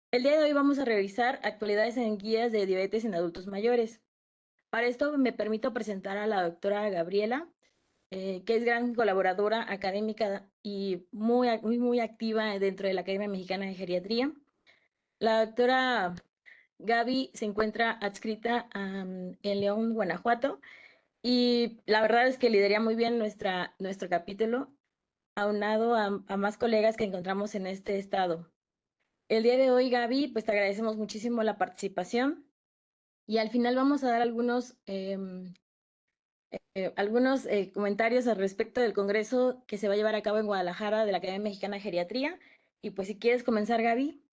El día de hoy vamos a revisar actualidades en guías de diabetes en adultos mayores. Para esto me permito presentar a la doctora Gabriela, que es gran colaboradora académica y muy activa dentro de la Academia Mexicana de Geriatría. La doctora Gaby se encuentra adscrita en León, Guanajuato, y la verdad es que lidera muy bien nuestro capítulo, aunado a más colegas que encontramos en este estado. El día de hoy, Gaby, pues te agradecemos muchísimo la participación y al final vamos a dar algunos comentarios al respecto del congreso que se va a llevar a cabo en Guadalajara de la Academia Mexicana de Geriatría. Y pues si quieres comenzar, Gaby, Ok,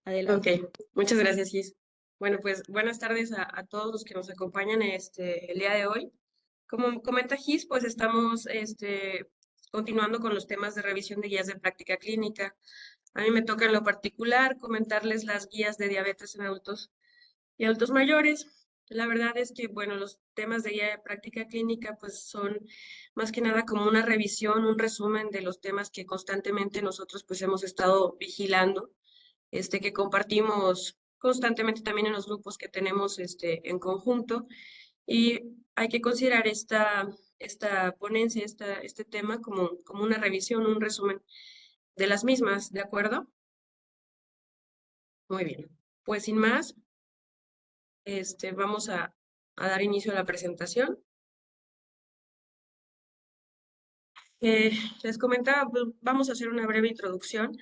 adelante. muchas gracias, Gis. Bueno, pues buenas tardes a todos los que nos acompañan el día de hoy. Como comenta Gis, pues estamos continuando con los temas de revisión de guías de práctica clínica. A mí me toca en lo particular comentarles las guías de diabetes en adultos y adultos mayores. La verdad es que, bueno, los temas de guía de práctica clínica pues son más que nada como una revisión, un resumen de los temas que constantemente nosotros pues hemos estado vigilando, que compartimos constantemente también en los grupos que tenemos en conjunto. Y hay que considerar esta ponencia, este tema como una revisión, un resumen de las mismas, ¿de acuerdo? Muy bien. Pues sin más, vamos a dar inicio a la presentación. Eh, Les comentaba, pues, vamos a hacer una breve introducción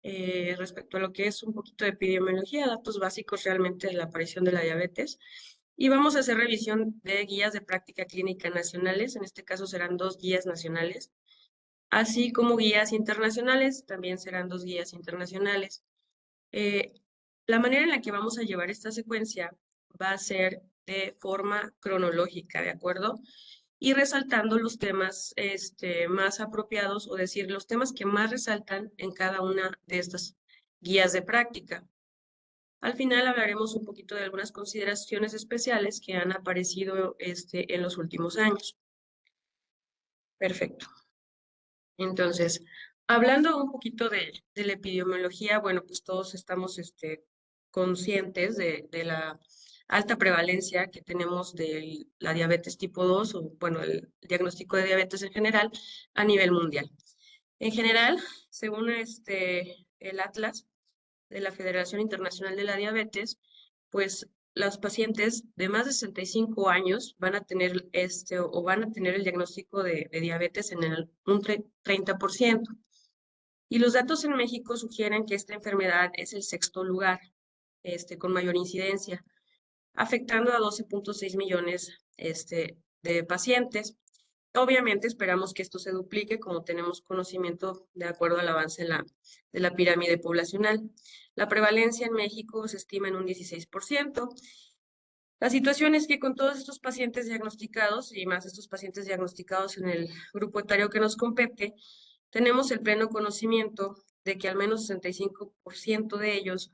respecto a lo que es un poquito de epidemiología, datos básicos realmente de la aparición de la diabetes. Y vamos a hacer revisión de guías de práctica clínica nacionales, en este caso serán 2 guías nacionales, así como guías internacionales, también serán 2 guías internacionales. Eh, la manera en la que vamos a llevar esta secuencia va a ser de forma cronológica, ¿de acuerdo? Y resaltando los temas más apropiados, o decir, los temas que más resaltan en cada una de estas guías de práctica. Al final hablaremos un poquito de algunas consideraciones especiales que han aparecido en los últimos años. Perfecto. Entonces, hablando un poquito de la epidemiología, bueno, pues todos estamos conscientes de la alta prevalencia que tenemos de la diabetes tipo 2 o, bueno, el diagnóstico de diabetes en general a nivel mundial. En general, según el Atlas de la Federación Internacional de la Diabetes, pues los pacientes de más de 65 años van a tener o van a tener el diagnóstico de diabetes en un 30%. Y los datos en México sugieren que esta enfermedad es el sexto lugar, con mayor incidencia, afectando a 12.6 millones de pacientes. Obviamente esperamos que esto se duplique, como tenemos conocimiento de acuerdo al avance de la pirámide poblacional. La prevalencia en México se estima en un 16%. La situación es que con todos estos pacientes diagnosticados, y más estos pacientes diagnosticados en el grupo etario que nos compete, tenemos el pleno conocimiento de que al menos 65% de ellos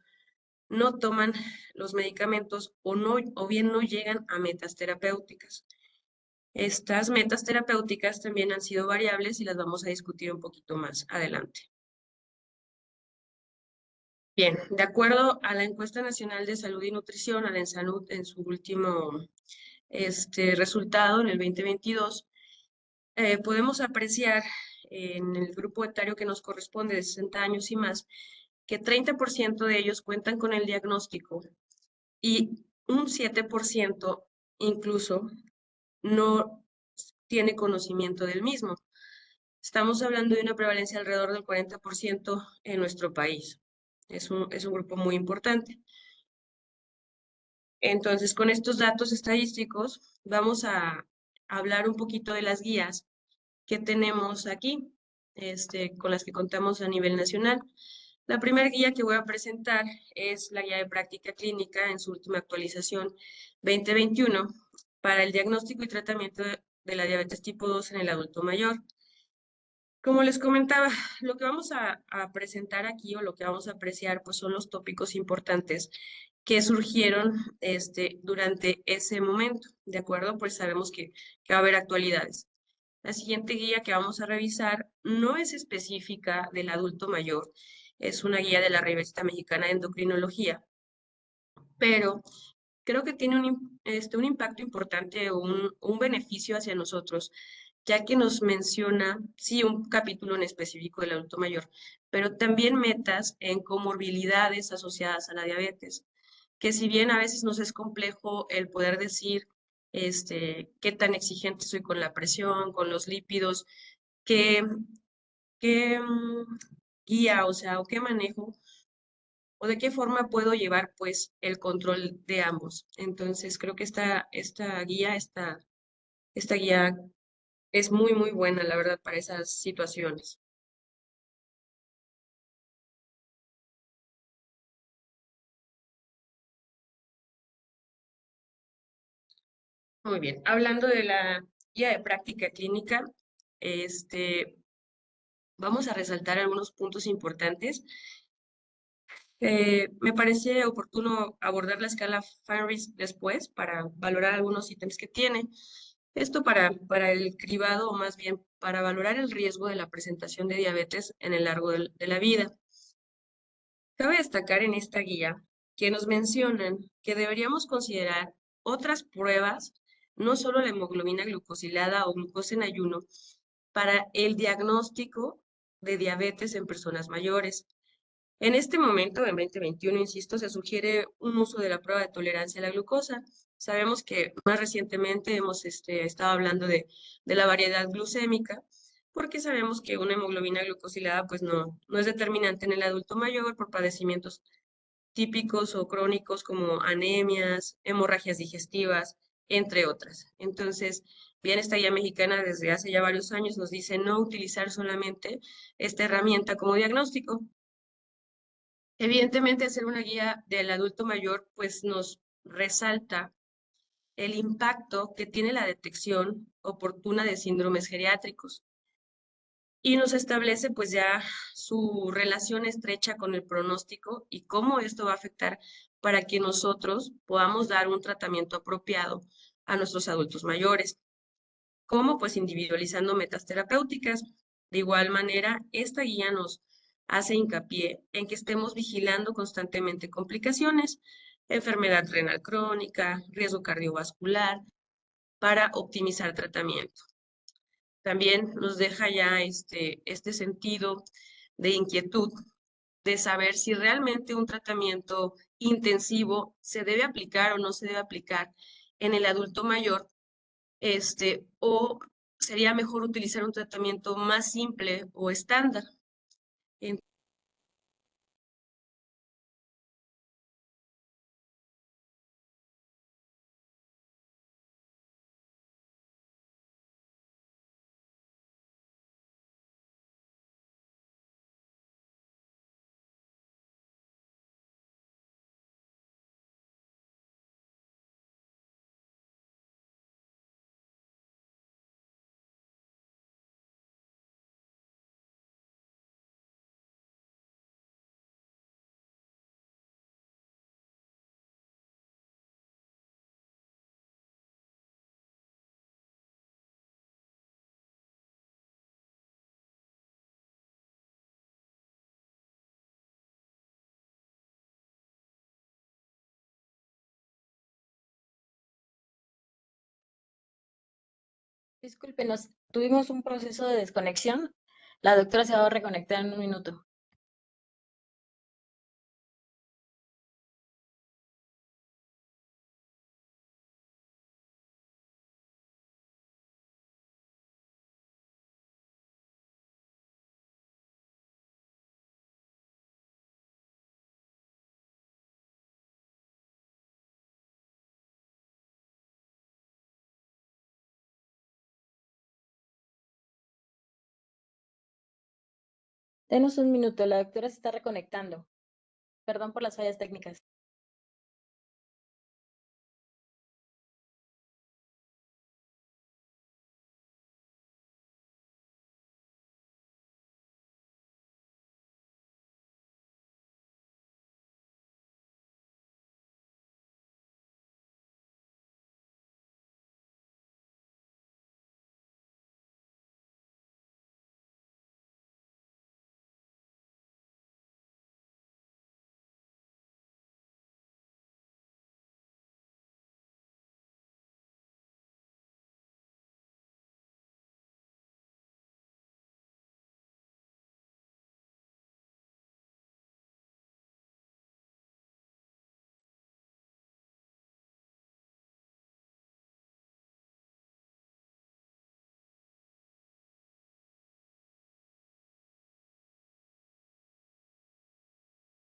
no toman los medicamentos o bien no llegan a metas terapéuticas. Estas metas terapéuticas también han sido variables y las vamos a discutir un poquito más adelante. Bien, de acuerdo a la Encuesta Nacional de Salud y Nutrición, a la ENSANUD, en su último resultado, en el 2022, podemos apreciar en el grupo etario que nos corresponde de 60 años y más, que 30% de ellos cuentan con el diagnóstico y un 7% incluso no tiene conocimiento del mismo. Estamos hablando de una prevalencia alrededor del 40% en nuestro país. Es un grupo muy importante. Entonces, con estos datos estadísticos, vamos a hablar un poquito de las guías que tenemos aquí, con las que contamos a nivel nacional. La primera guía que voy a presentar es la guía de práctica clínica en su última actualización 2021 para el diagnóstico y tratamiento de la diabetes tipo 2 en el adulto mayor. Como les comentaba, lo que vamos a presentar aquí o lo que vamos a apreciar pues son los tópicos importantes que surgieron durante ese momento, ¿de acuerdo? Pues sabemos que va a haber actualidades. La siguiente guía que vamos a revisar no es específica del adulto mayor es una guía de la Revista Mexicana de Endocrinología, pero creo que tiene un impacto importante o un beneficio hacia nosotros, ya que nos menciona, sí, un capítulo en específico del adulto mayor, pero también metas en comorbilidades asociadas a la diabetes, que si bien a veces nos es complejo el poder decir qué tan exigente soy con la presión, con los lípidos, qué, qué guía, o sea, o qué manejo o de qué forma puedo llevar pues el control de ambos. Entonces creo que esta guía es muy, muy buena, la verdad, para esas situaciones. Muy bien. Hablando de la guía de práctica clínica, este, vamos a resaltar algunos puntos importantes. Me parece oportuno abordar la escala Fine-Risk después para valorar algunos ítems que tiene. Esto para el cribado o más bien para valorar el riesgo de la presentación de diabetes en el largo de la vida. Cabe destacar en esta guía que nos mencionan que deberíamos considerar otras pruebas, no solo la hemoglobina glucosilada o glucosa en ayuno, para el diagnóstico de diabetes en personas mayores. En este momento, en 2021, insisto, se sugiere un uso de la prueba de tolerancia a la glucosa. Sabemos que más recientemente hemos estado hablando de la variedad glucémica, porque sabemos que una hemoglobina glucosilada pues no es determinante en el adulto mayor por padecimientos típicos o crónicos como anemias, hemorragias digestivas, entre otras. Entonces, bien, esta guía mexicana desde hace ya varios años nos dice no utilizar solamente esta herramienta como diagnóstico. Evidentemente, hacer una guía del adulto mayor, pues nos resalta el impacto que tiene la detección oportuna de síndromes geriátricos y nos establece pues ya su relación estrecha con el pronóstico y cómo esto va a afectar para que nosotros podamos dar un tratamiento apropiado a nuestros adultos mayores. ¿Cómo? Pues individualizando metas terapéuticas. De igual manera, esta guía nos hace hincapié en que estemos vigilando constantemente complicaciones, enfermedad renal crónica, riesgo cardiovascular, para optimizar tratamiento. También nos deja ya este sentido de inquietud de saber si realmente un tratamiento intensivo se debe aplicar o no se debe aplicar en el adulto mayor, o sería mejor utilizar un tratamiento más simple o estándar. Discúlpenos, tuvimos un proceso de desconexión. La doctora se va a reconectar en un minuto. Denos un minuto, la doctora se está reconectando. Perdón por las fallas técnicas.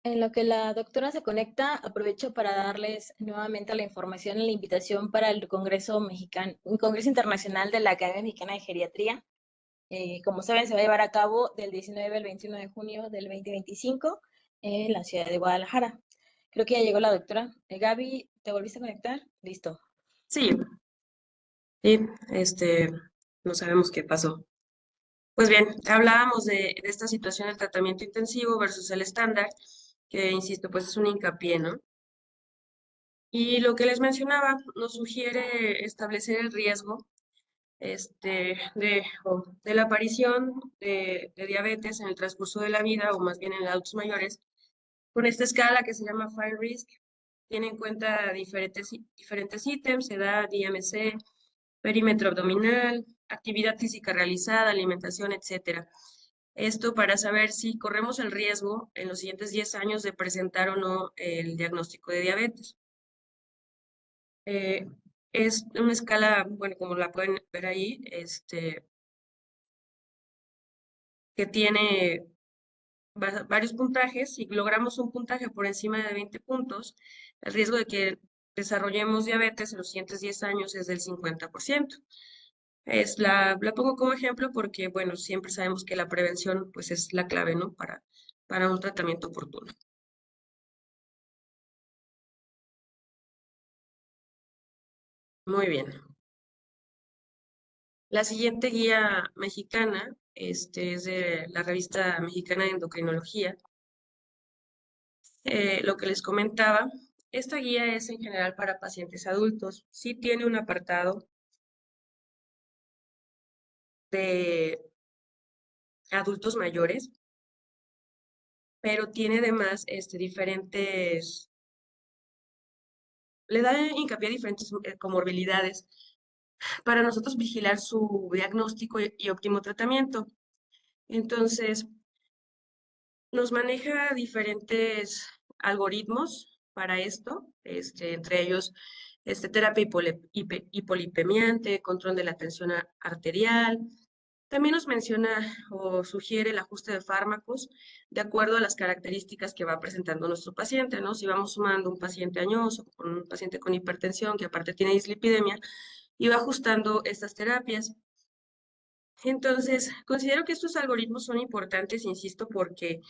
En lo que la doctora se conecta, aprovecho para darles nuevamente la información y la invitación para el Congreso Mexicano, un Congreso Internacional de la Academia Mexicana de Geriatría. Como saben, se va a llevar a cabo del 19 al 21 de junio del 2025 en la ciudad de Guadalajara. Creo que ya llegó la doctora. Gaby, ¿te volviste a conectar? Listo. Sí, sí, no sabemos qué pasó. Pues bien, hablábamos de esta situación del tratamiento intensivo versus el estándar, que insisto, pues es un hincapié, ¿no? Y lo que les mencionaba nos sugiere establecer el riesgo de la aparición de diabetes en el transcurso de la vida, o más bien en adultos mayores, con esta escala que se llama Fine Risk. Tiene en cuenta diferentes ítems, edad, IMC, perímetro abdominal, actividad física realizada, alimentación, etcétera. Esto para saber si corremos el riesgo en los siguientes 10 años de presentar o no el diagnóstico de diabetes. Es una escala, bueno, como la pueden ver ahí, que tiene varios puntajes. Si logramos un puntaje por encima de 20 puntos, el riesgo de que desarrollemos diabetes en los siguientes 10 años es del 50%. La pongo como ejemplo porque, bueno, siempre sabemos que la prevención pues es la clave, ¿no? Para un tratamiento oportuno. Muy bien. La siguiente guía mexicana, es de la revista mexicana de endocrinología. Lo que les comentaba, esta guía es en general para pacientes adultos. Sí tiene un apartado de adultos mayores, pero tiene además le da hincapié a diferentes comorbilidades para nosotros vigilar su diagnóstico y óptimo tratamiento. Entonces, nos maneja diferentes algoritmos para esto, entre ellos terapia hipolipemiante, control de la tensión arterial. También nos menciona o sugiere el ajuste de fármacos de acuerdo a las características que va presentando nuestro paciente, ¿no? Si vamos sumando un paciente añoso con un paciente con hipertensión que aparte tiene dislipidemia, y va ajustando estas terapias. Entonces, considero que estos algoritmos son importantes, insisto, porque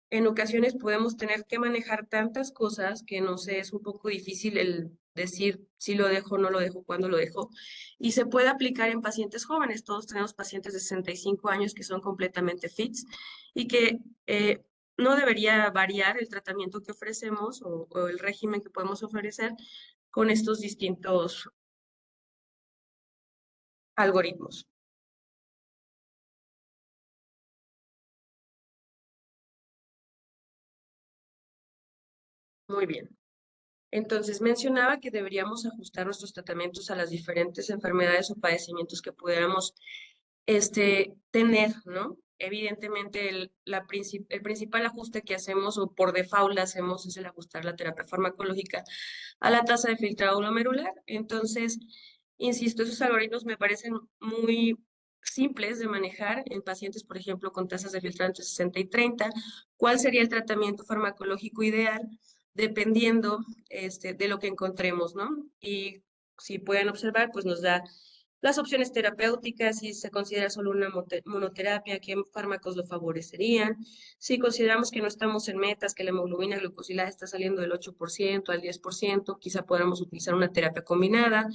en ocasiones podemos tener que manejar tantas cosas que no sé, es un poco difícil el decir si lo dejo, no lo dejo, cuándo lo dejo. Y se puede aplicar en pacientes jóvenes. Todos tenemos pacientes de 65 años que son completamente fits y que no debería variar el tratamiento que ofrecemos o el régimen que podemos ofrecer con estos distintos algoritmos. Muy bien. Entonces mencionaba que deberíamos ajustar nuestros tratamientos a las diferentes enfermedades o padecimientos que pudiéramos tener, ¿no? Evidentemente el principal ajuste que hacemos o por default hacemos es el ajustar la terapia farmacológica a la tasa de filtrado glomerular. Entonces, insisto, esos algoritmos me parecen muy simples de manejar en pacientes, por ejemplo, con tasas de filtrado entre 60 y 30. ¿Cuál sería el tratamiento farmacológico ideal? Dependiendo de lo que encontremos, ¿no? Y si pueden observar, pues nos da las opciones terapéuticas, si se considera solo una monoterapia, qué fármacos lo favorecerían. Si consideramos que no estamos en metas, que la hemoglobina glucosilada está saliendo del 8% al 10%, quizá podamos utilizar una terapia combinada.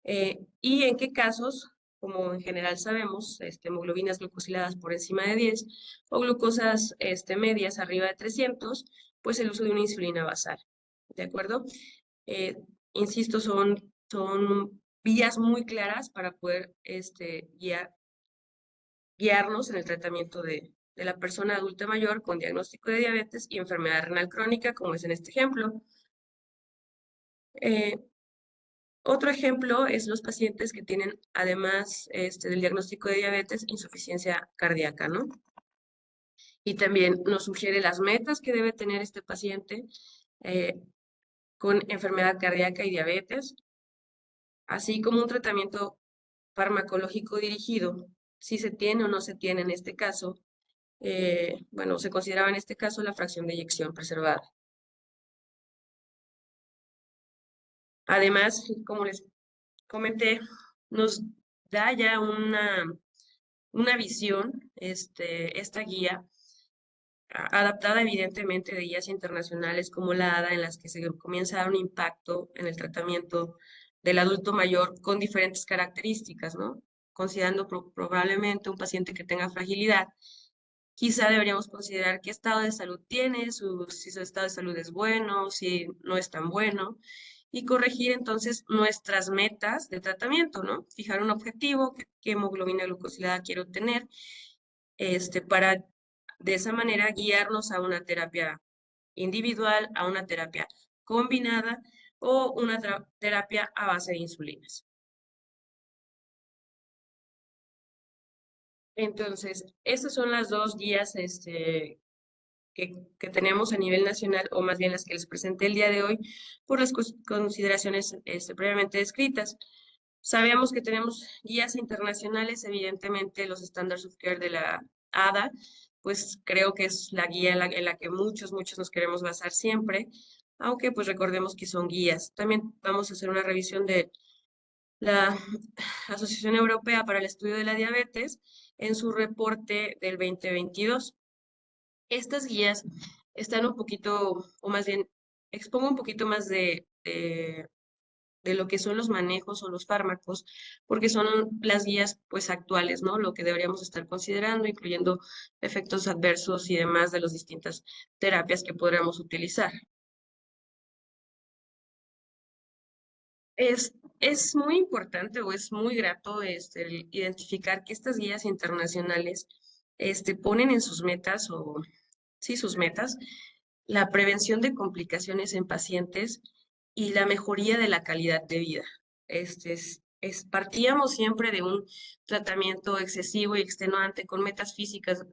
Y en qué casos, como en general sabemos, hemoglobinas glucosiladas por encima de 10 o glucosas medias arriba de 300, pues el uso de una insulina basal. ¿De acuerdo? Eh, Insisto, son vías muy claras para poder guiarnos en el tratamiento de la persona adulta mayor con diagnóstico de diabetes y enfermedad renal crónica, como es en este ejemplo. Otro ejemplo es los pacientes que tienen, además del diagnóstico de diabetes, insuficiencia cardíaca, ¿no? Y también nos sugiere las metas que debe tener este paciente con enfermedad cardíaca y diabetes, así como un tratamiento farmacológico dirigido, si se tiene o no se tiene en este caso, bueno, se consideraba en este caso la fracción de eyección preservada. Además, como les comenté, nos da ya una visión, esta guía, adaptada evidentemente de guías internacionales como la ADA, en las que se comienza a dar un impacto en el tratamiento del adulto mayor con diferentes características, ¿no? Considerando probablemente un paciente que tenga fragilidad, quizá deberíamos considerar qué estado de salud tiene, si su estado de salud es bueno, si no es tan bueno, y corregir entonces nuestras metas de tratamiento, ¿no? Fijar un objetivo, qué hemoglobina glucosilada quiero tener, para de esa manera guiarnos a una terapia individual, a una terapia combinada o una terapia a base de insulinas. Entonces, estas son las dos guías que tenemos a nivel nacional, o más bien las que les presenté el día de hoy, por las consideraciones previamente descritas. Sabemos que tenemos guías internacionales, evidentemente los Standards of Care de la ADA, pues creo que es la guía en la que muchos nos queremos basar siempre, aunque pues recordemos que son guías. También vamos a hacer una revisión de la Asociación Europea para el Estudio de la Diabetes en su reporte del 2022. Estas guías están un poquito, o más bien, expongo un poquito más de lo que son los manejos o los fármacos, porque son las guías pues actuales, ¿no? Lo que deberíamos estar considerando, incluyendo efectos adversos y demás de las distintas terapias que podríamos utilizar. Es muy importante o es muy grato el identificar que estas guías internacionales ponen en sus metas, o sí, sus metas, la prevención de complicaciones en pacientes y la mejoría de la calidad de vida. Partíamos siempre de un tratamiento excesivo y extenuante con metas físicas,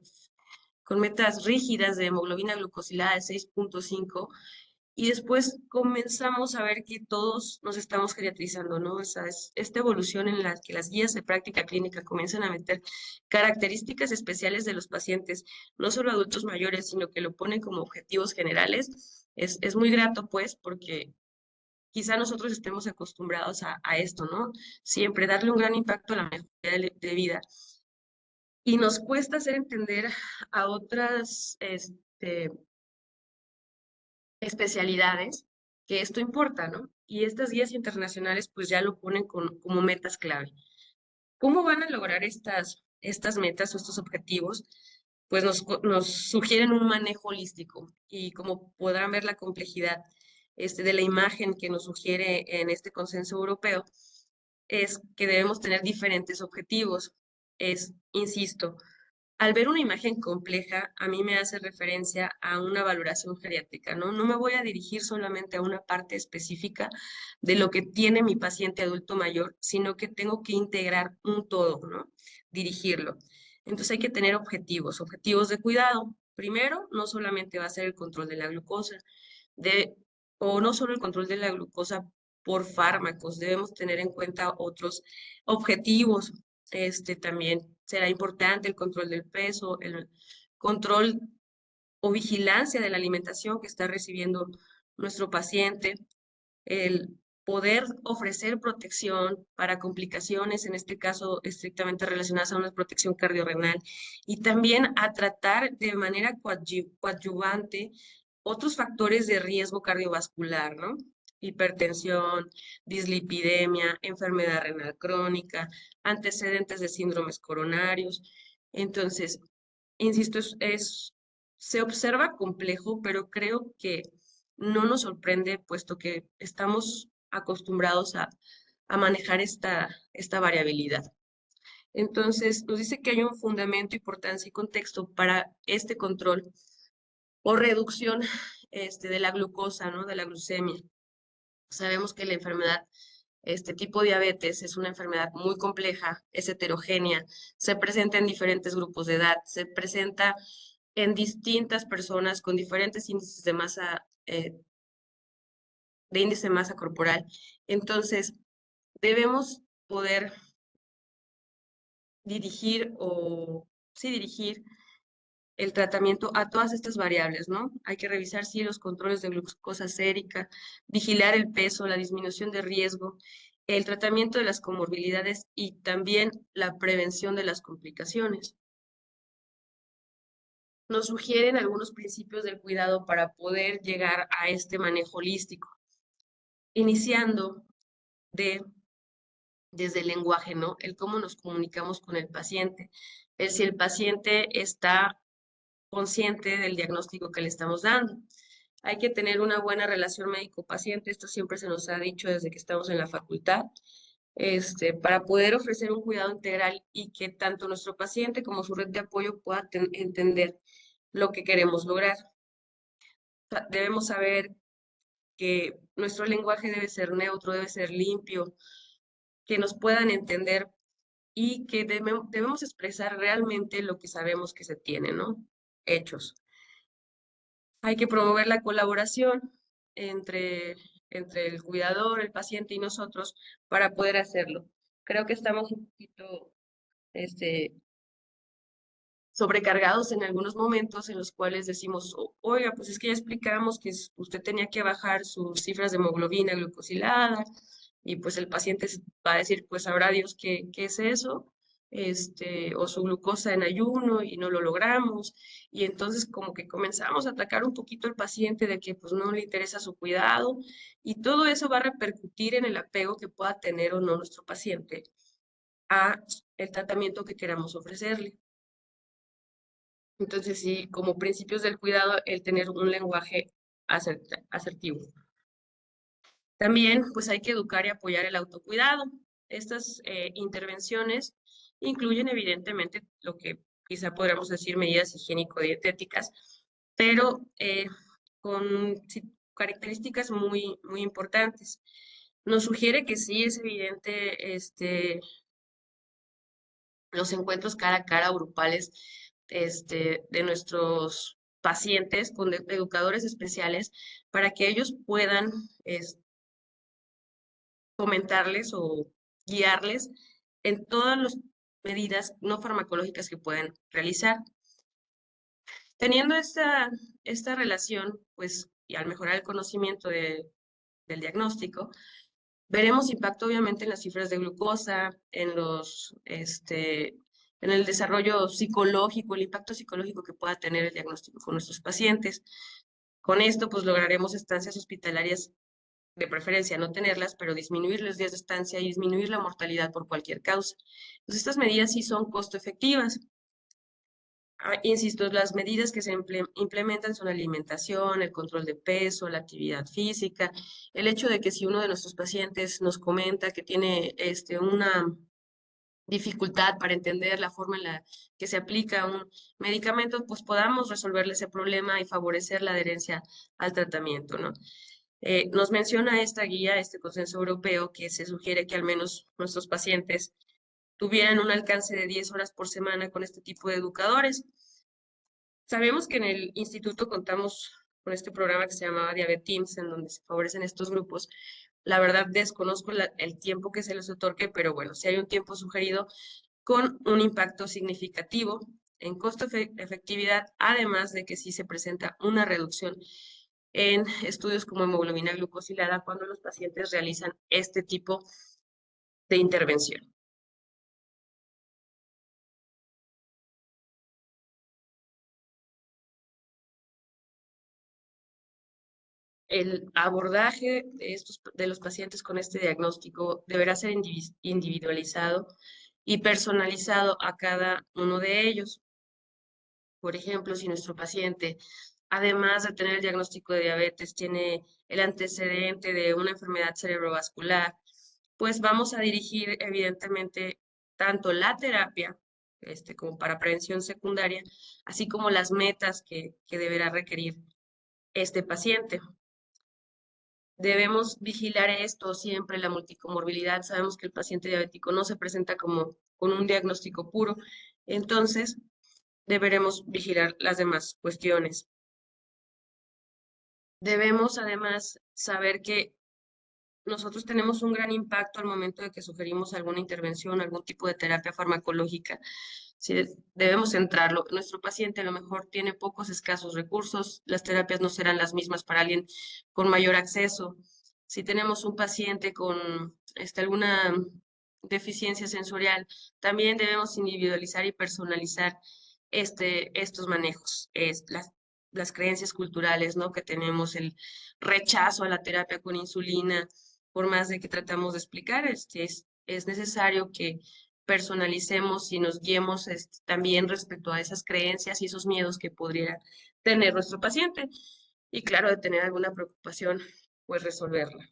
con metas rígidas de hemoglobina glucosilada de 6.5, y después comenzamos a ver que todos nos estamos geriatrizando, ¿no? O sea, es esta evolución en la que las guías de práctica clínica comienzan a meter características especiales de los pacientes, no solo adultos mayores, sino que lo ponen como objetivos generales. Es muy grato, pues, porque quizá nosotros estemos acostumbrados a esto, ¿no? Siempre darle un gran impacto a la mejoría de vida. Y nos cuesta hacer entender a otras, especialidades, que esto importa, ¿no? Y estas guías internacionales pues ya lo ponen como metas clave. ¿Cómo van a lograr estas metas o estos objetivos? Pues nos sugieren un manejo holístico, y como podrán ver la complejidad de la imagen que nos sugiere en este consenso europeo, es que debemos tener diferentes objetivos. Insisto, al ver una imagen compleja, a mí me hace referencia a una valoración geriátrica, ¿no? No me voy a dirigir solamente a una parte específica de lo que tiene mi paciente adulto mayor, sino que tengo que integrar un todo, ¿no? Dirigirlo. Entonces hay que tener objetivos de cuidado. Primero, no solamente va a ser el control de la glucosa, o no solo el control de la glucosa por fármacos, debemos tener en cuenta otros objetivos. También será importante el control del peso, el control o vigilancia de la alimentación que está recibiendo nuestro paciente, el poder ofrecer protección para complicaciones, en este caso estrictamente relacionadas a una protección cardiorrenal, y también a tratar de manera coadyuvante otros factores de riesgo cardiovascular, ¿no? Hipertensión, dislipidemia, enfermedad renal crónica, antecedentes de síndromes coronarios. Entonces, insisto, se observa complejo, pero creo que no nos sorprende, puesto que estamos acostumbrados a manejar esta variabilidad. Entonces, nos dice que hay un fundamento, importancia y contexto para este control o reducción de la glucosa, ¿no? De la glucemia. Sabemos que la enfermedad, este tipo de diabetes, es una enfermedad muy compleja, es heterogénea, se presenta en diferentes grupos de edad, se presenta en distintas personas con diferentes índices de masa, de índice de masa corporal. Entonces, debemos poder dirigir el tratamiento a todas estas variables, ¿no? Hay que revisar, sí, los controles de glucosa sérica, vigilar el peso, la disminución de riesgo, el tratamiento de las comorbilidades y también la prevención de las complicaciones. Nos sugieren algunos principios del cuidado para poder llegar a este manejo holístico, iniciando desde el lenguaje, ¿no? El cómo nos comunicamos con el paciente, el si el paciente está consciente del diagnóstico que le estamos dando. Hay que tener una buena relación médico-paciente, esto siempre se nos ha dicho desde que estamos en la facultad, para poder ofrecer un cuidado integral y que tanto nuestro paciente como su red de apoyo pueda entender lo que queremos lograr. Debemos saber que nuestro lenguaje debe ser neutro, debe ser limpio, que nos puedan entender y que debemos expresar realmente lo que sabemos que se tiene, ¿no? Hechos. Hay que promover la colaboración entre, entre el cuidador, el paciente y nosotros para poder hacerlo. Creo que estamos un poquito sobrecargados en algunos momentos en los cuales decimos, oiga, pues es que ya explicamos que usted tenía que bajar sus cifras de hemoglobina glucosilada y pues el paciente va a decir, pues sabrá Dios qué es eso, o su glucosa en ayuno y no lo logramos. Y entonces como que comenzamos a atacar un poquito al paciente de que pues no le interesa su cuidado y todo eso va a repercutir en el apego que pueda tener o no nuestro paciente a el tratamiento que queramos ofrecerle. Entonces, sí, como principios del cuidado, el tener un lenguaje asertivo. También, pues hay que educar y apoyar el autocuidado. Estas intervenciones incluyen evidentemente lo que quizá podríamos decir medidas higiénico-dietéticas, pero con características muy importantes. Nos sugiere que sí es evidente los encuentros cara a cara grupales de nuestros pacientes con educadores especiales para que ellos puedan comentarles o guiarles en todas las medidas no farmacológicas que pueden realizar. Teniendo esta relación, pues, y al mejorar el conocimiento del diagnóstico, veremos impacto obviamente en las cifras de glucosa, en el desarrollo psicológico, el impacto psicológico que pueda tener el diagnóstico con nuestros pacientes. Con esto, pues lograremos estancias hospitalarias, de preferencia no tenerlas, pero disminuir los días de estancia y disminuir la mortalidad por cualquier causa. Entonces, estas medidas sí son costo efectivas. Insisto, las medidas que se implementan son la alimentación, el control de peso, la actividad física, el hecho de que si uno de nuestros pacientes nos comenta que tiene una dificultad para entender la forma en la que se aplica un medicamento, pues podamos resolverle ese problema y favorecer la adherencia al tratamiento, ¿no? Nos menciona esta guía, este consenso europeo, que se sugiere que al menos nuestros pacientes tuvieran un alcance de 10 horas por semana con este tipo de educadores. Sabemos que en el instituto contamos con este programa que se llamaba Diabeteams, en donde se favorecen estos grupos. La verdad desconozco el tiempo que se les otorgue, pero bueno, si hay un tiempo sugerido con un impacto significativo en costo-efectividad, además de que sí se presenta una reducción en estudios como hemoglobina glucosilada cuando los pacientes realizan este tipo de intervención. El abordaje de los pacientes con este diagnóstico deberá ser individualizado y personalizado a cada uno de ellos. Por ejemplo, si nuestro paciente, además de tener el diagnóstico de diabetes, tiene el antecedente de una enfermedad cerebrovascular, pues vamos a dirigir evidentemente tanto la terapia, como para prevención secundaria, así como las metas que deberá requerir este paciente. Debemos vigilar esto siempre, la multicomorbilidad. Sabemos que el paciente diabético no se presenta como con un diagnóstico puro, entonces deberemos vigilar las demás cuestiones. Debemos además saber que nosotros tenemos un gran impacto al momento de que sugerimos alguna intervención, algún tipo de terapia farmacológica. Si debemos centrarlo. Nuestro paciente a lo mejor tiene pocos escasos recursos, las terapias no serán las mismas para alguien con mayor acceso. Si tenemos un paciente con alguna deficiencia sensorial, también debemos individualizar y personalizar estos manejos, las creencias culturales, ¿no? Que tenemos, el rechazo a la terapia con insulina, por más de que tratamos de explicar, es necesario que personalicemos y nos guiemos también respecto a esas creencias y esos miedos que podría tener nuestro paciente. Y claro, de tener alguna preocupación, pues resolverla.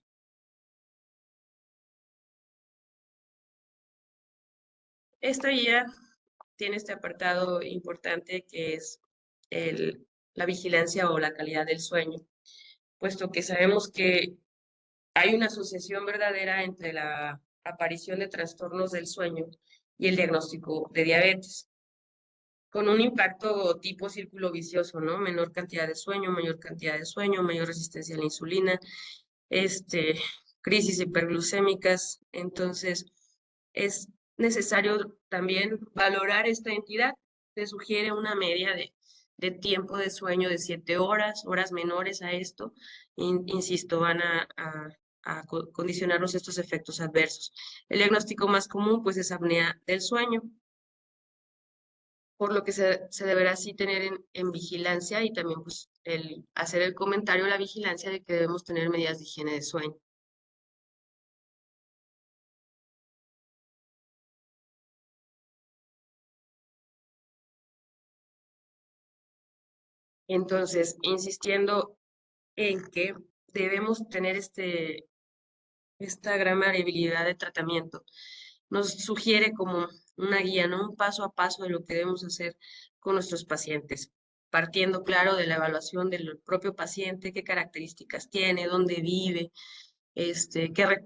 Esta guía tiene este apartado importante que es la vigilancia o la calidad del sueño, puesto que sabemos que hay una asociación verdadera entre la aparición de trastornos del sueño y el diagnóstico de diabetes, con un impacto tipo círculo vicioso, ¿no? Menor cantidad de sueño, mayor cantidad de sueño, mayor resistencia a la insulina, este, crisis hiperglucémicas. Entonces, es necesario también valorar esta entidad. Se sugiere una media de tiempo de sueño de 7 horas, horas menores a esto, insisto, van a condicionarnos estos efectos adversos. El diagnóstico más común, pues, es apnea del sueño, por lo que se deberá sí tener en vigilancia y también, pues, hacer el comentario a la vigilancia de que debemos tener medidas de higiene de sueño. Entonces, insistiendo en que debemos tener esta gran variabilidad de tratamiento, nos sugiere como una guía, ¿no? Un paso a paso de lo que debemos hacer con nuestros pacientes, partiendo, claro, de la evaluación del propio paciente, qué características tiene, dónde vive,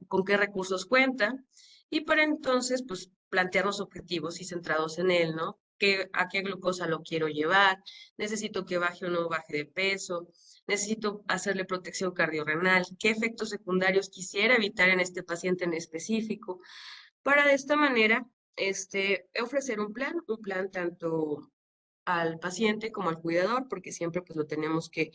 con qué recursos cuenta, y para entonces, pues, plantearnos objetivos y centrados en él, ¿no? ¿A qué glucosa lo quiero llevar? ¿Necesito que baje o no baje de peso? ¿Necesito hacerle protección cardiorrenal? ¿Qué efectos secundarios quisiera evitar en este paciente en específico? Para de esta manera, ofrecer un plan tanto al paciente como al cuidador, porque siempre pues lo tenemos que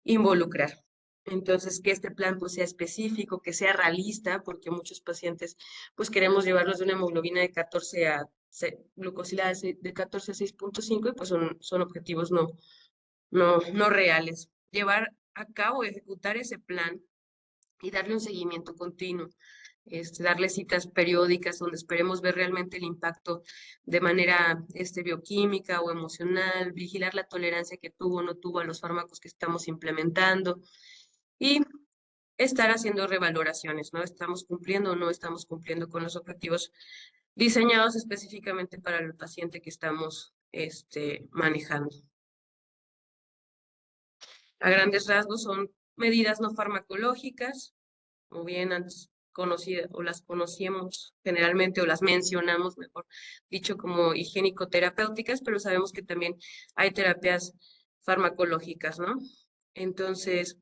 involucrar. Entonces, que este plan pues sea específico, que sea realista, porque muchos pacientes pues queremos llevarlos de una hemoglobina de 14 a glucosilada de 14 a 6,5 y pues son objetivos no reales. Llevar a cabo, ejecutar ese plan y darle un seguimiento continuo, darle citas periódicas donde esperemos ver realmente el impacto de manera bioquímica o emocional, vigilar la tolerancia que tuvo o no tuvo a los fármacos que estamos implementando y estar haciendo revaloraciones, ¿no? ¿Estamos cumpliendo o no estamos cumpliendo con los objetivos diseñados específicamente para el paciente que estamos manejando? A grandes rasgos son medidas no farmacológicas, o bien antes conocidas, o las conocíamos generalmente, o las mencionamos, mejor dicho, como higiénico-terapéuticas, pero sabemos que también hay terapias farmacológicas, ¿no? Entonces,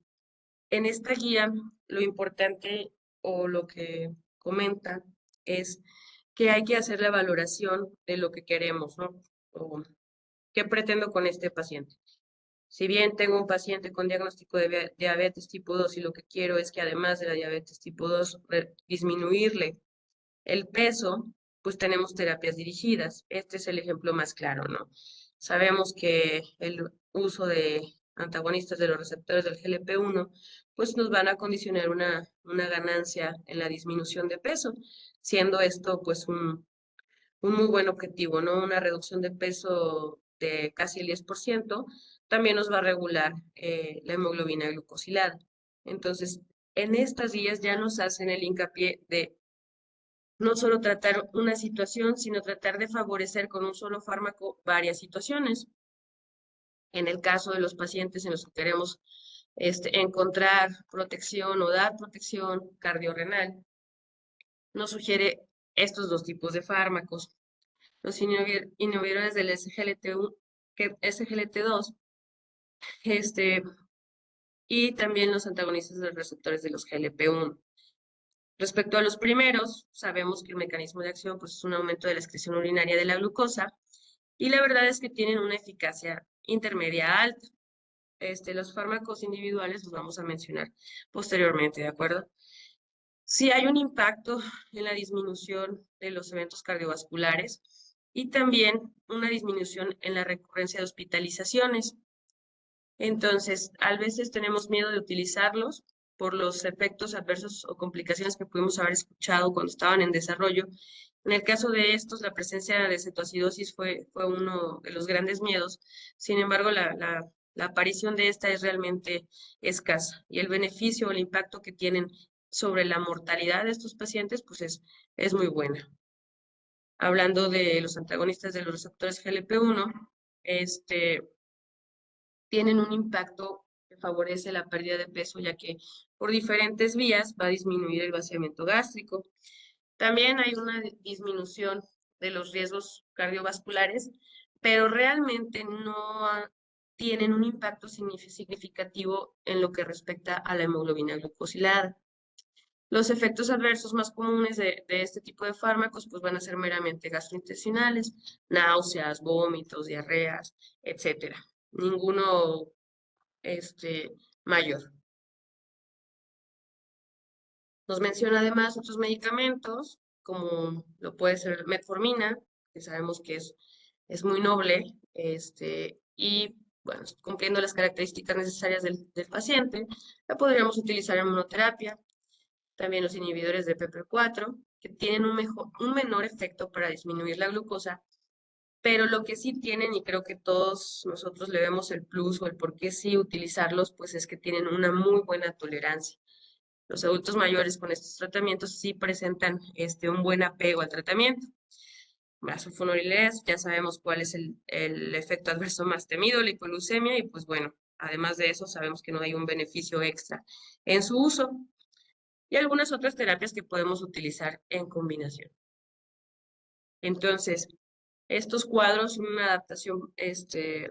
en esta guía, lo importante o lo que comenta es que hay que hacer la valoración de lo que queremos, ¿no? O qué pretendo con este paciente. Si bien tengo un paciente con diagnóstico de diabetes tipo 2 y lo que quiero es que además de la diabetes tipo 2 disminuirle el peso, pues tenemos terapias dirigidas. Este es el ejemplo más claro, ¿no? Sabemos que el uso de antagonistas de los receptores del GLP-1, pues nos van a condicionar una ganancia en la disminución de peso, siendo esto pues un muy buen objetivo, ¿no? Una reducción de peso de casi el 10% también nos va a regular la hemoglobina glucosilada. Entonces, en estas guías ya nos hacen el hincapié de no solo tratar una situación, sino tratar de favorecer con un solo fármaco varias situaciones. En el caso de los pacientes en los que queremos encontrar protección o dar protección cardiorrenal, nos sugiere estos dos tipos de fármacos. Los inhibidores del SGLT1, SGLT2, y también los antagonistas de los receptores de los GLP-1. Respecto a los primeros, sabemos que el mecanismo de acción pues, es un aumento de la excreción urinaria de la glucosa y la verdad es que tienen una eficacia intermedia alta. Los fármacos individuales los vamos a mencionar posteriormente, ¿de acuerdo? Sí hay un impacto en la disminución de los eventos cardiovasculares y también una disminución en la recurrencia de hospitalizaciones. Entonces, a veces tenemos miedo de utilizarlos por los efectos adversos o complicaciones que pudimos haber escuchado cuando estaban en desarrollo. En el caso de estos, la presencia de cetoacidosis fue uno de los grandes miedos. Sin embargo, la aparición de esta es realmente escasa y el beneficio o el impacto que tienen sobre la mortalidad de estos pacientes, pues es muy buena. Hablando de los antagonistas de los receptores GLP-1, tienen un impacto que favorece la pérdida de peso, ya que por diferentes vías va a disminuir el vaciamiento gástrico. También hay una disminución de los riesgos cardiovasculares, pero realmente no tienen un impacto significativo en lo que respecta a la hemoglobina glucosilada. Los efectos adversos más comunes de este tipo de fármacos pues van a ser meramente gastrointestinales, náuseas, vómitos, diarreas, etcétera. Ninguno mayor. Nos menciona además otros medicamentos, como lo puede ser metformina, que sabemos que es muy noble, y bueno, cumpliendo las características necesarias del paciente, la podríamos utilizar en monoterapia. También los inhibidores de PP4, que tienen un menor efecto para disminuir la glucosa, pero lo que sí tienen, y creo que todos nosotros le vemos el plus o el por qué sí utilizarlos, pues es que tienen una muy buena tolerancia. Los adultos mayores con estos tratamientos sí presentan un buen apego al tratamiento. Sulfonilureas, ya sabemos cuál es el efecto adverso más temido, la hipoglucemia, y pues bueno, además de eso sabemos que no hay un beneficio extra en su uso. Y algunas otras terapias que podemos utilizar en combinación. Entonces, estos cuadros son una adaptación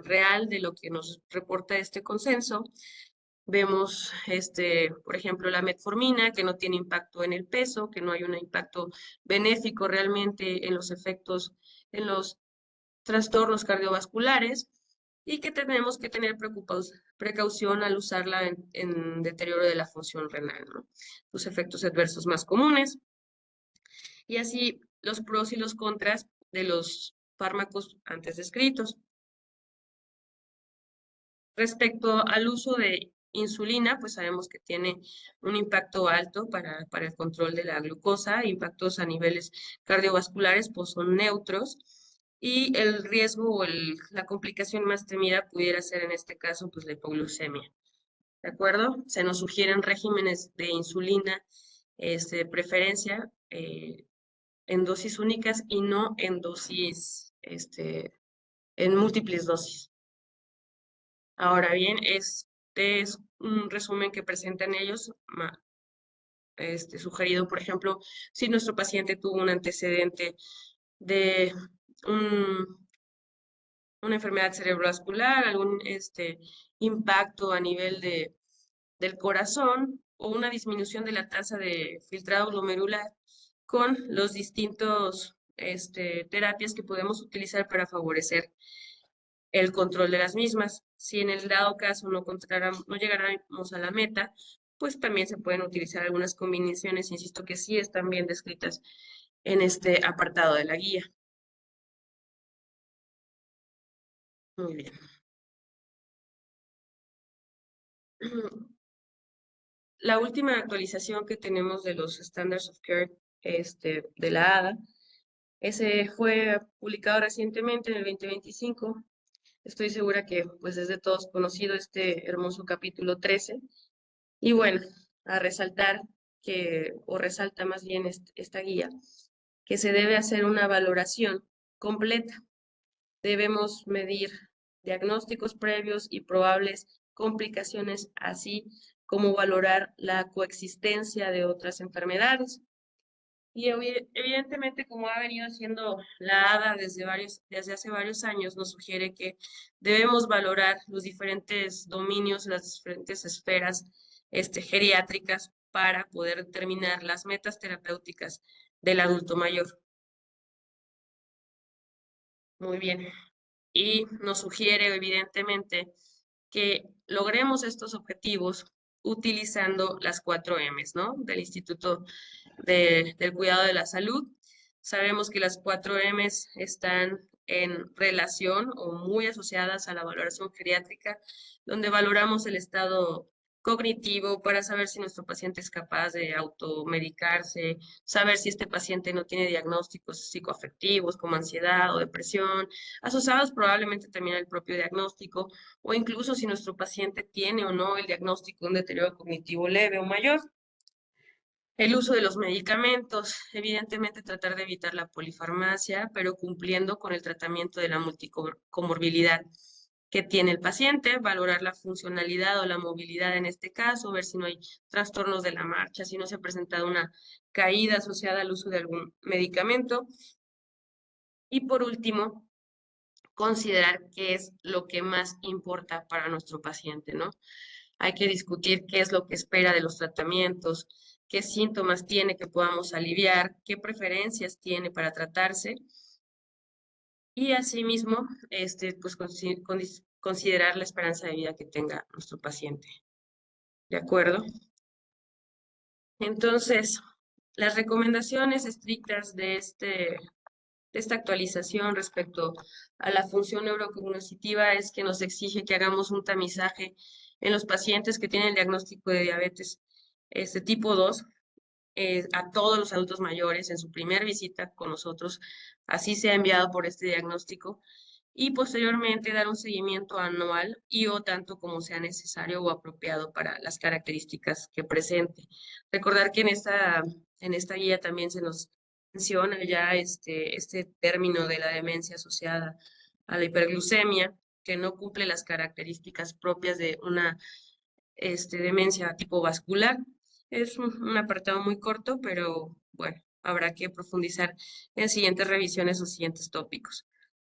real de lo que nos reporta este consenso. Vemos, por ejemplo, la metformina, que no tiene impacto en el peso, que no hay un impacto benéfico realmente en los efectos, en los trastornos cardiovasculares, y que tenemos que tener precaución al usarla en deterioro de la función renal, ¿no? Los efectos adversos más comunes, y así los pros y los contras de los fármacos antes descritos. Respecto al uso de insulina, pues sabemos que tiene un impacto alto para el control de la glucosa, impactos a niveles cardiovasculares pues son neutros, y el riesgo o la complicación más temida pudiera ser en este caso pues la hipoglucemia. ¿De acuerdo? Se nos sugieren regímenes de insulina de preferencia en dosis únicas y no en dosis, en múltiples dosis. Ahora bien, este es un resumen que presentan ellos, sugerido, por ejemplo, si nuestro paciente tuvo un antecedente de una enfermedad cerebrovascular, algún impacto a nivel del corazón o una disminución de la tasa de filtrado glomerular con los distintos terapias que podemos utilizar para favorecer el control de las mismas. Si en el dado caso no llegáramos a la meta, pues también se pueden utilizar algunas combinaciones, insisto que sí están bien descritas en este apartado de la guía. Muy bien. La última actualización que tenemos de los Standards of Care de la ADA, ese fue publicado recientemente en el 2025. Estoy segura que pues es de todos conocido este hermoso capítulo 13. Y bueno, a resaltar o resalta más bien esta guía, que se debe hacer una valoración completa. Debemos medir diagnósticos previos y probables complicaciones, así como valorar la coexistencia de otras enfermedades. Y evidentemente, como ha venido haciendo la ADA desde hace varios años, nos sugiere que debemos valorar los diferentes dominios, las diferentes esferas geriátricas para poder determinar las metas terapéuticas del adulto mayor. Muy bien. Y nos sugiere, evidentemente, que logremos estos objetivos utilizando las 4 Ms, ¿no? Del Instituto del Cuidado de la Salud. Sabemos que las 4 Ms están en relación o muy asociadas a la valoración geriátrica, donde valoramos el estado cognitivo para saber si nuestro paciente es capaz de automedicarse, saber si este paciente no tiene diagnósticos psicoafectivos como ansiedad o depresión, asociados probablemente también al propio diagnóstico, o incluso si nuestro paciente tiene o no el diagnóstico de un deterioro cognitivo leve o mayor. El uso de los medicamentos, evidentemente tratar de evitar la polifarmacia, pero cumpliendo con el tratamiento de la multicomorbilidad que tiene el paciente, valorar la funcionalidad o la movilidad en este caso, ver si no hay trastornos de la marcha, si no se ha presentado una caída asociada al uso de algún medicamento. Y por último, considerar qué es lo que más importa para nuestro paciente, ¿no? Hay que discutir qué es lo que espera de los tratamientos, qué síntomas tiene que podamos aliviar, qué preferencias tiene para tratarse y asimismo, pues considerar la esperanza de vida que tenga nuestro paciente. ¿De acuerdo? Entonces, las recomendaciones estrictas de esta actualización respecto a la función neurocognitiva es que nos exige que hagamos un tamizaje en los pacientes que tienen el diagnóstico de diabetes tipo 2, a todos los adultos mayores en su primera visita con nosotros, así sea enviado por este diagnóstico, y posteriormente dar un seguimiento anual y o tanto como sea necesario o apropiado para las características que presente. Recordar que en esta guía también se nos menciona ya este término de la demencia asociada a la hiperglucemia, que no cumple las características propias de una demencia tipo vascular. Es un apartado muy corto, pero bueno, habrá que profundizar en siguientes revisiones o siguientes tópicos.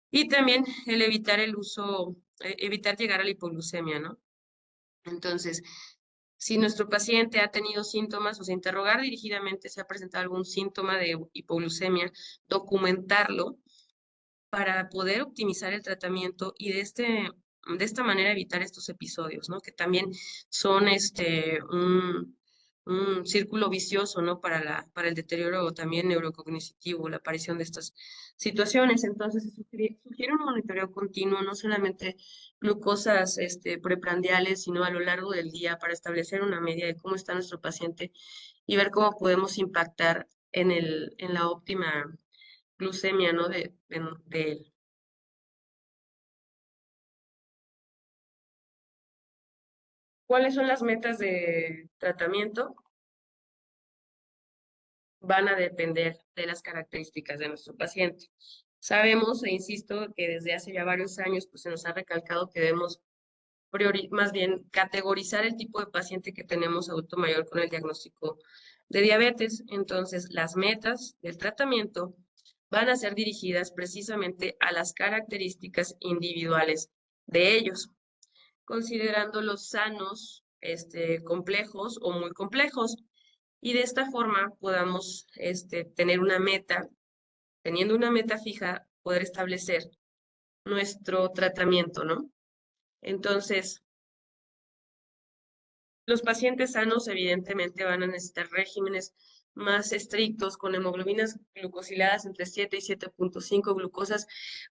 Y también el evitar el uso, evitar llegar a la hipoglucemia, ¿no? Entonces, si nuestro paciente ha tenido síntomas, o sea, interrogar dirigidamente si ha presentado algún síntoma de hipoglucemia, documentarlo para poder optimizar el tratamiento y de esta manera evitar estos episodios, ¿no? Que también son un círculo vicioso, ¿no? Para el deterioro también neurocognitivo, la aparición de estas situaciones. Entonces, se sugiere un monitoreo continuo, no solamente glucosas preprandiales, sino a lo largo del día para establecer una media de cómo está nuestro paciente y ver cómo podemos impactar en la óptima glucemia, ¿no? De él. ¿Cuáles son las metas de tratamiento? Van a depender de las características de nuestro paciente. Sabemos, e insisto, que desde hace ya varios años pues, se nos ha recalcado que debemos más bien categorizar el tipo de paciente que tenemos adulto mayor con el diagnóstico de diabetes. Entonces, las metas del tratamiento van a ser dirigidas precisamente a las características individuales de ellos, considerándolos sanos, complejos o muy complejos. Y de esta forma podamos tener una meta, teniendo una meta fija, poder establecer nuestro tratamiento, ¿no? Entonces, los pacientes sanos evidentemente van a necesitar regímenes más estrictos con hemoglobinas glucosiladas entre 7 y 7.5 glucosas,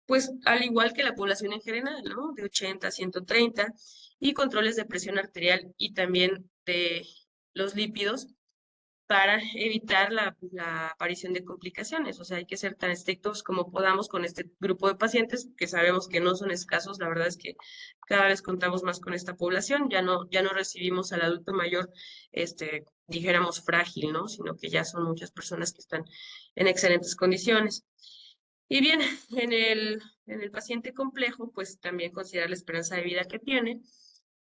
pues al igual que la población en general, ¿no? De 80 a 130 y controles de presión arterial y también de los lípidos para evitar la aparición de complicaciones. O sea, hay que ser tan estrictos como podamos con este grupo de pacientes, que sabemos que no son escasos. La verdad es que cada vez contamos más con esta población. Ya no recibimos al adulto mayor, dijéramos frágil, ¿no? Sino que ya son muchas personas que están en excelentes condiciones. Y bien, en el paciente complejo, pues también considerar la esperanza de vida que tiene.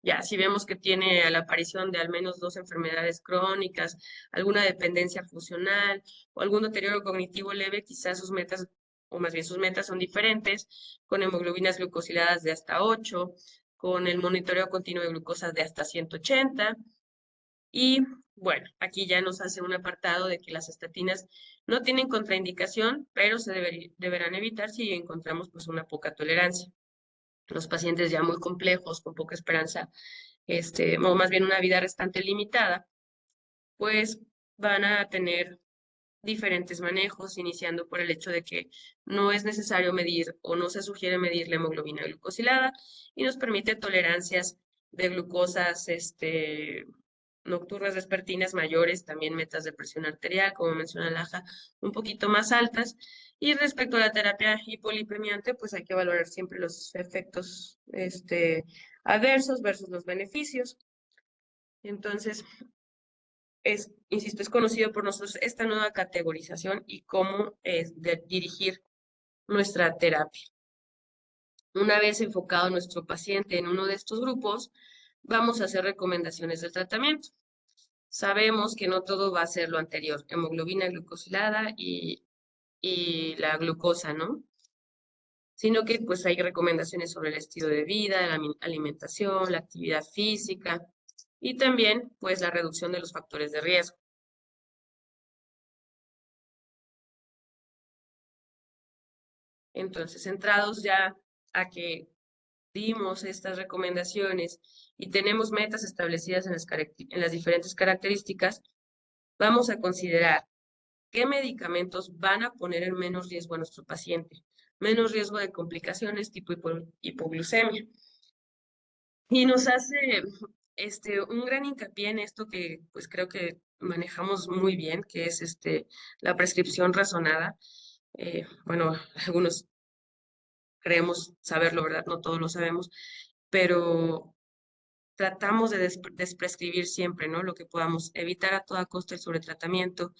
Ya, si vemos que tiene la aparición de al menos 2 enfermedades crónicas, alguna dependencia funcional o algún deterioro cognitivo leve, quizás sus metas, o más bien sus metas son diferentes, con hemoglobinas glucosiladas de hasta 8, con el monitoreo continuo de glucosas de hasta 180, Y bueno, aquí ya nos hace un apartado de que las estatinas no tienen contraindicación, pero se deberán evitar si encontramos pues una poca tolerancia. Los pacientes ya muy complejos, con poca esperanza, o más bien una vida restante limitada, pues van a tener diferentes manejos, iniciando por el hecho de que no es necesario medir o no se sugiere medir la hemoglobina glucosilada y nos permite tolerancias de glucosas nocturnas vespertinas mayores, también metas de presión arterial, como menciona Laja, un poquito más altas. Y respecto a la terapia hipolipemiante, pues hay que valorar siempre los efectos adversos versus los beneficios. Entonces, insisto, es conocido por nosotros esta nueva categorización y cómo dirigir nuestra terapia. Una vez enfocado nuestro paciente en uno de estos grupos, vamos a hacer recomendaciones del tratamiento. Sabemos que no todo va a ser lo anterior, hemoglobina glucosilada y la glucosa, ¿no? Sino que pues hay recomendaciones sobre el estilo de vida, la alimentación, la actividad física y también pues la reducción de los factores de riesgo. Entonces, centrados ya a que dimos estas recomendaciones y tenemos metas establecidas en las diferentes características, vamos a considerar qué medicamentos van a poner en menos riesgo a nuestro paciente, menos riesgo de complicaciones tipo hipoglucemia. Y nos hace un gran hincapié en esto que pues creo que manejamos muy bien, que es la prescripción razonada. Bueno, algunos creemos saberlo, ¿verdad? No todos lo sabemos, pero tratamos de desprescribir siempre, ¿no? Lo que podamos, evitar a toda costa el sobretratamiento,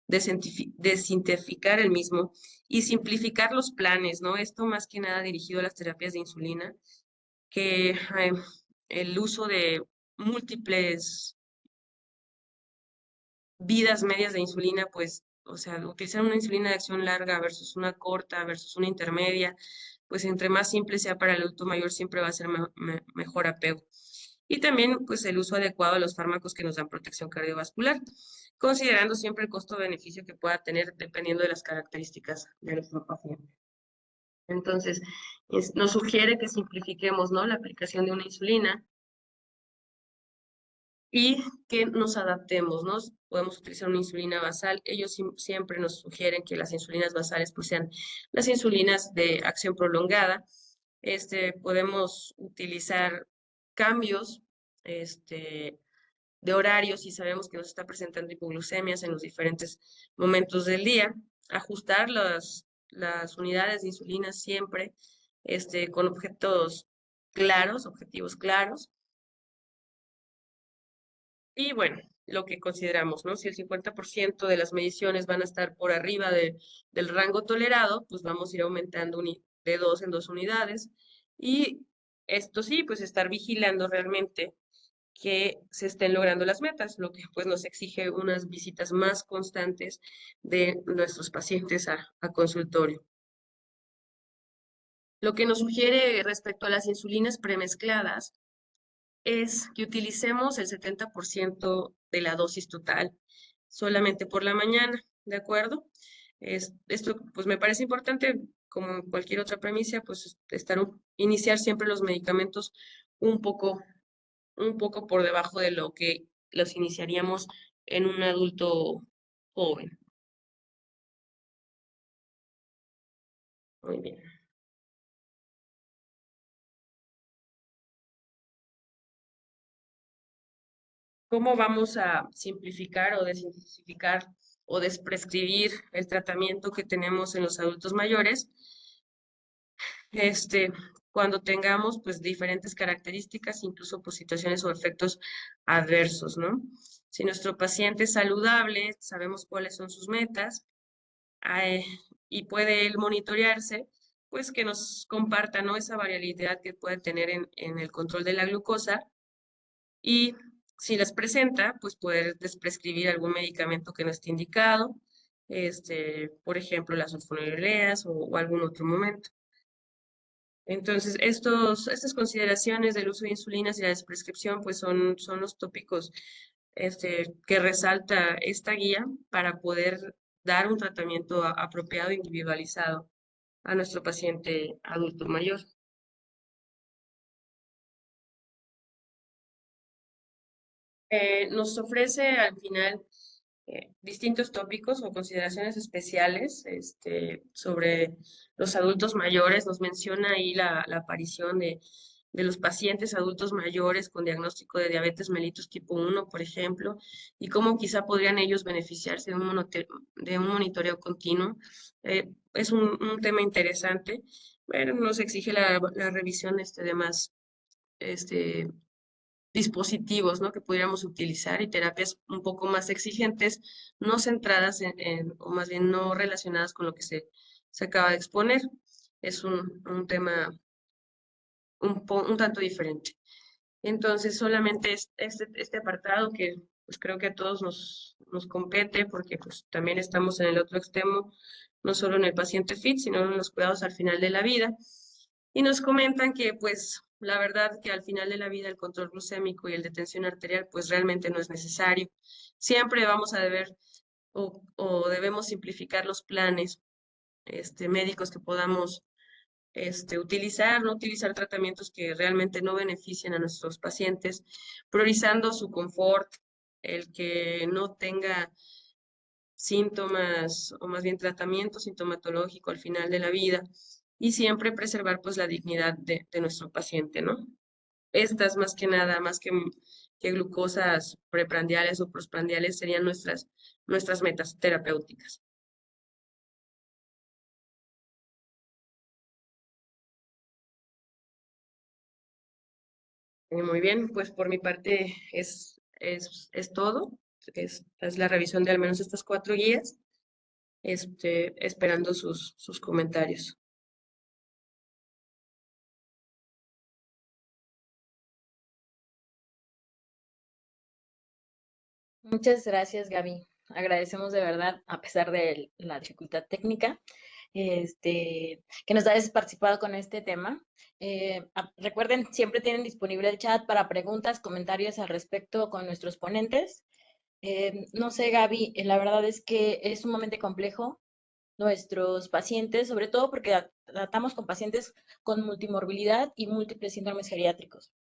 desintensificar el mismo y simplificar los planes, ¿no? Esto más que nada dirigido a las terapias de insulina, que el uso de múltiples vidas medias de insulina, pues, o sea, utilizar una insulina de acción larga versus una corta versus una intermedia, pues entre más simple sea para el adulto mayor, siempre va a ser mejor apego. Y también, pues, el uso adecuado de los fármacos que nos dan protección cardiovascular, considerando siempre el costo-beneficio que pueda tener dependiendo de las características de nuestro paciente. Entonces, nos sugiere que simplifiquemos, ¿no?, la aplicación de una insulina y que nos adaptemos, ¿no? Podemos utilizar una insulina basal. Ellos siempre nos sugieren que las insulinas basales pues sean las insulinas de acción prolongada. Podemos utilizar cambios de horarios si sabemos que nos está presentando hipoglucemias en los diferentes momentos del día. Ajustar las unidades de insulina siempre con objetivos claros. Y bueno, lo que consideramos, ¿no? Si el 50% de las mediciones van a estar por arriba del rango tolerado, pues vamos a ir aumentando de 2 en 2 unidades. Y esto sí, pues estar vigilando realmente que se estén logrando las metas, lo que pues nos exige unas visitas más constantes de nuestros pacientes a consultorio. Lo que nos sugiere respecto a las insulinas premezcladas es que utilicemos el 70% de la dosis total solamente por la mañana, ¿de acuerdo? Esto pues me parece importante, como en cualquier otra premisa, pues iniciar siempre los medicamentos un poco por debajo de lo que los iniciaríamos en un adulto joven. Muy bien. ¿Cómo vamos a simplificar o desintensificar o desprescribir el tratamiento que tenemos en los adultos mayores? Cuando tengamos pues diferentes características, incluso pues situaciones o efectos adversos, ¿no? Si nuestro paciente es saludable, sabemos cuáles son sus metas y puede él monitorearse, pues que nos comparta, ¿no?, esa variabilidad que puede tener en el control de la glucosa y si las presenta, pues poder desprescribir algún medicamento que no esté indicado, por ejemplo, las sulfonilureas o algún otro momento. Entonces, estas consideraciones del uso de insulinas y la desprescripción, pues son los tópicos que resalta esta guía para poder dar un tratamiento apropiado, individualizado a nuestro paciente adulto mayor. Nos ofrece al final distintos tópicos o consideraciones especiales sobre los adultos mayores. Nos menciona ahí la aparición de los pacientes adultos mayores con diagnóstico de diabetes mellitus tipo 1, por ejemplo, y cómo quizá podrían ellos beneficiarse de un monitoreo continuo. Es un tema interesante. Bueno, nos exige la revisión de más este, dispositivos, ¿no? Que pudiéramos utilizar y terapias un poco más exigentes, no centradas o más bien no relacionadas con lo que se acaba de exponer. Es un tema un tanto diferente. Entonces, solamente este apartado que pues creo que a todos nos compete, porque pues también estamos en el otro extremo, no solo en el paciente fit, sino en los cuidados al final de la vida. Y nos comentan que pues la verdad que al final de la vida el control glucémico y el de tensión arterial pues realmente no es necesario. Siempre vamos a deber o debemos simplificar los planes médicos que podamos no utilizar tratamientos que realmente no beneficien a nuestros pacientes, priorizando su confort, el que no tenga síntomas o más bien tratamiento sintomatológico al final de la vida y siempre preservar pues la dignidad de nuestro paciente, ¿no? Estas más que nada, que glucosas preprandiales o postprandiales serían nuestras metas terapéuticas. Muy bien, pues por mi parte es todo. Esta es la revisión de al menos estas 4 guías, esperando sus comentarios. Muchas gracias, Gaby. Agradecemos de verdad, a pesar de la dificultad técnica, que nos hayas participado con este tema. Recuerden, siempre tienen disponible el chat para preguntas, comentarios al respecto con nuestros ponentes. No sé, Gaby, la verdad es que es sumamente complejo nuestros pacientes, sobre todo porque tratamos con pacientes con multimorbilidad y múltiples síndromes geriátricos.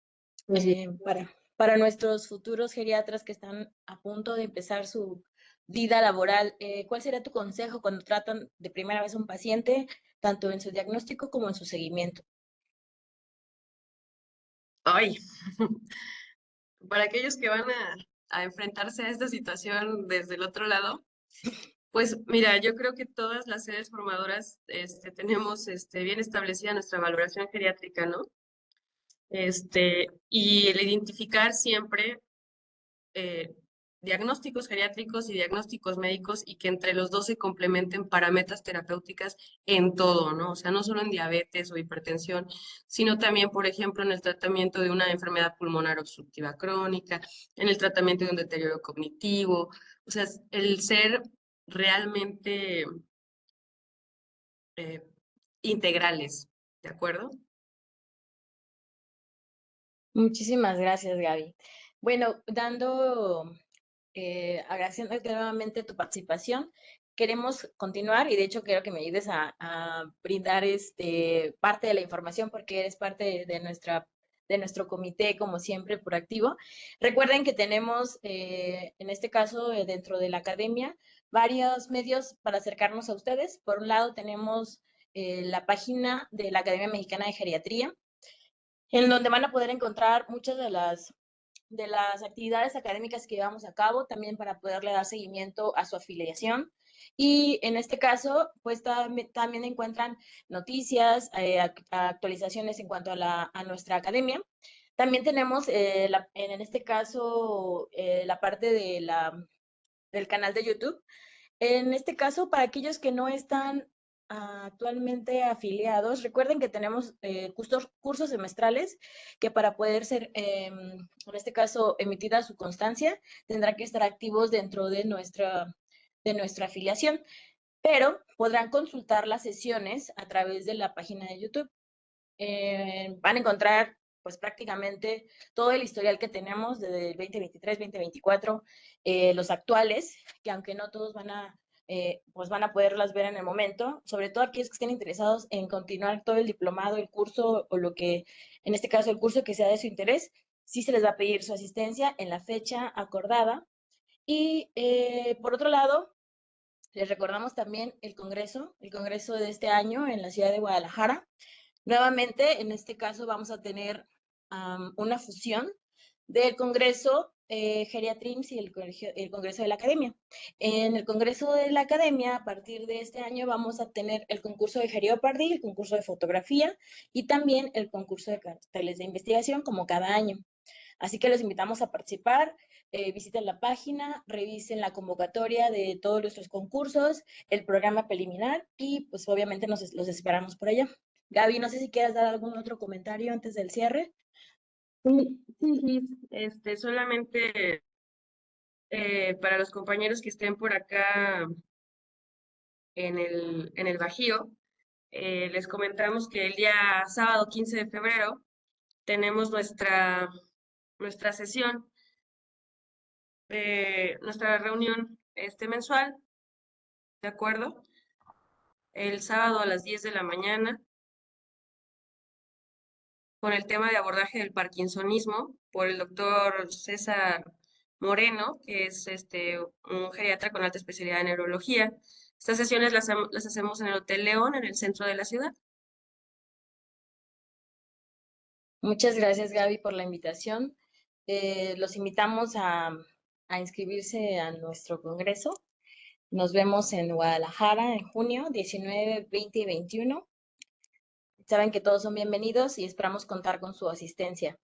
Para nuestros futuros geriatras que están a punto de empezar su vida laboral, ¿cuál sería tu consejo cuando tratan de primera vez a un paciente, tanto en su diagnóstico como en su seguimiento? Ay, para aquellos que van a enfrentarse a esta situación desde el otro lado, pues mira, yo creo que todas las sedes formadoras tenemos bien establecida nuestra valoración geriátrica, ¿no? Y el identificar siempre eh, diagnósticos geriátricos y diagnósticos médicos y que entre los dos se complementen para metas terapéuticas en todo, ¿no? O sea, no solo en diabetes o hipertensión, sino también, por ejemplo, en el tratamiento de una enfermedad pulmonar obstructiva crónica, en el tratamiento de un deterioro cognitivo, o sea, el ser realmente eh, integrales, ¿de acuerdo? Muchísimas gracias, Gaby. Bueno, agradeciéndote nuevamente tu participación, queremos continuar y de hecho quiero que me ayudes a brindar parte de la información porque eres parte de nuestro comité, como siempre, proactivo. Recuerden que tenemos, en este caso, dentro de la academia, varios medios para acercarnos a ustedes. Por un lado, tenemos la página de la Academia Mexicana de Geriatría, en donde van a poder encontrar muchas de las actividades académicas que llevamos a cabo, también para poderle dar seguimiento a su afiliación. Y en este caso, pues también encuentran noticias, actualizaciones en cuanto a nuestra academia. También tenemos, en este caso, la parte del canal de YouTube. En este caso, para aquellos que no están actualmente afiliados, recuerden que tenemos cursos semestrales que para poder ser, en este caso, emitida su constancia, tendrán que estar activos dentro de nuestra afiliación, pero podrán consultar las sesiones a través de la página de YouTube. Van a encontrar pues prácticamente todo el historial que tenemos desde el 2023, 2024, los actuales, que aunque no todos pues van a poderlas ver en el momento, sobre todo aquellos que estén interesados en continuar todo el diplomado, el curso o lo que, en este caso, el curso que sea de su interés, sí se les va a pedir su asistencia en la fecha acordada. Y por otro lado, les recordamos también el congreso de este año en la ciudad de Guadalajara. Nuevamente, en este caso vamos a tener una fusión del Congreso Geriatrims y el Congreso de la Academia. En el Congreso de la Academia, a partir de este año, vamos a tener el concurso de Geriopardy, el concurso de fotografía y también el concurso de carteles de investigación, como cada año. Así que los invitamos a participar, visiten la página, revisen la convocatoria de todos nuestros concursos, el programa preliminar y pues obviamente los esperamos por allá. Gaby, no sé si quieras dar algún otro comentario antes del cierre. Sí, sí, solamente para los compañeros que estén por acá en el Bajío, les comentamos que el día sábado 15 de febrero tenemos nuestra sesión, nuestra reunión mensual, ¿de acuerdo? El sábado a las 10 de la mañana con el tema de abordaje del parkinsonismo por el doctor César Moreno, que es un geriatra con alta especialidad en neurología. Estas sesiones las hacemos en el Hotel León, en el centro de la ciudad. Muchas gracias, Gaby, por la invitación. Los invitamos a inscribirse a nuestro congreso. Nos vemos en Guadalajara en junio 19, 20 y 21. Saben que todos son bienvenidos y esperamos contar con su asistencia.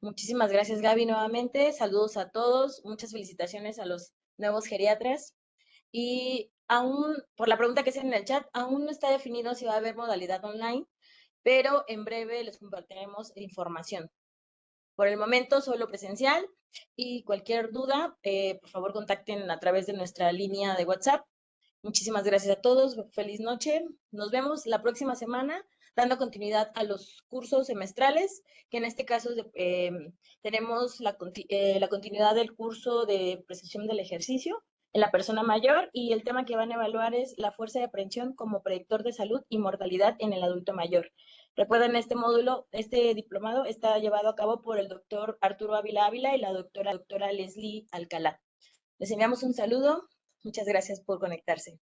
Muchísimas gracias, Gaby, nuevamente. Saludos a todos. Muchas felicitaciones a los nuevos geriatras. Y aún, por la pregunta que hacen en el chat, aún no está definido si va a haber modalidad online, pero en breve les compartiremos información. Por el momento, solo presencial y cualquier duda, por favor, contacten a través de nuestra línea de WhatsApp. Muchísimas gracias a todos. Feliz noche. Nos vemos la próxima semana dando continuidad a los cursos semestrales, que en este caso tenemos la continuidad del curso de precisión del ejercicio en la persona mayor y el tema que van a evaluar es la fuerza de aprehensión como predictor de salud y mortalidad en el adulto mayor. Recuerden, este módulo, este diplomado está llevado a cabo por el doctor Arturo Ávila Ávila y la doctora Leslie Alcalá. Les enviamos un saludo. Muchas gracias por conectarse.